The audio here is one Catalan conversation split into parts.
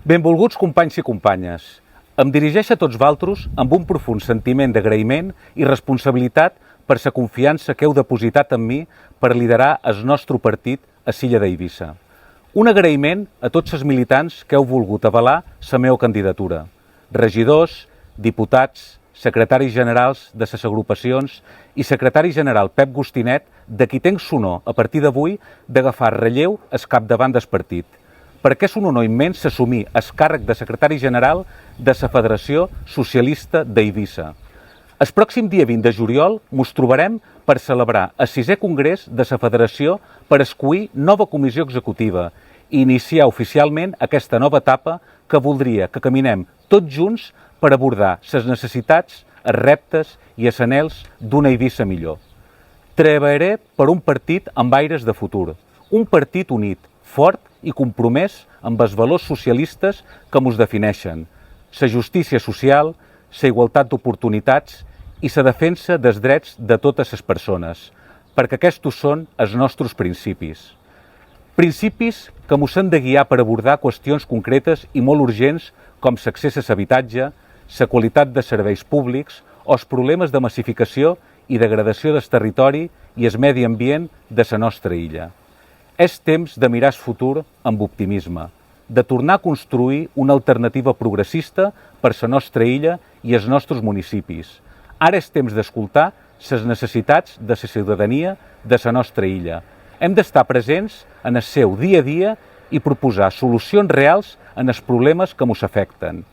Benvolguts companys i companyes. Em dirigeixo a tots valtros amb un profund sentiment d'agraïment i responsabilitat per la confiança que heu depositat en mi per liderar el nostre partit a l'illa d'Eivissa. Un agraïment a tots els militants que heu volgut avalar la meva candidatura. Regidors, diputats, secretaris generals de les agrupacions i secretari general Pep Gustinet, de qui tenc l'honor a partir d'avui d'agafar relleu al capdavant del partit, perquè és un honor immens assumir el càrrec de secretari general de la Federació Socialista d'Eivissa. El pròxim dia 20 de juliol mos trobarem per celebrar el 6è congrés de la Federació per escollir nova comissió executiva i iniciar oficialment aquesta nova etapa que voldria que caminem tots junts per abordar les necessitats, els reptes i els anhels d'una Eivissa millor. Treballaré per un partit amb aires de futur, un partit unit, fort i compromès amb els valors socialistes que mos defineixen, la justícia social, la igualtat d'oportunitats i la defensa dels drets de totes les persones, perquè aquests són els nostres principis. Principis que mos han de guiar per abordar qüestions concretes i molt urgents com l'accés a l'habitatge, la qualitat de serveis públics o els problemes de massificació i degradació del territori i el medi ambient de la nostra illa. És temps de mirar el futur amb optimisme, de tornar a construir una alternativa progressista per la nostra illa i els nostres municipis. Ara és temps d'escoltar les necessitats de la ciutadania de la nostra illa. Hem d'estar presents en el seu dia a dia i proposar solucions reals en els problemes que ens afecten.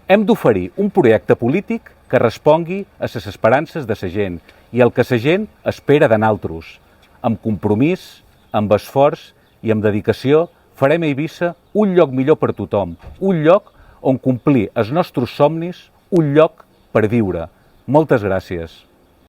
Hem d'oferir un projecte polític que respongui a les esperances de la gent i el que la gent espera de nosaltres. Amb compromís, amb esforç i amb dedicació farem a Eivissa un lloc millor per tothom, un lloc on complir els nostres somnis, un lloc per viure. Moltes gràcies.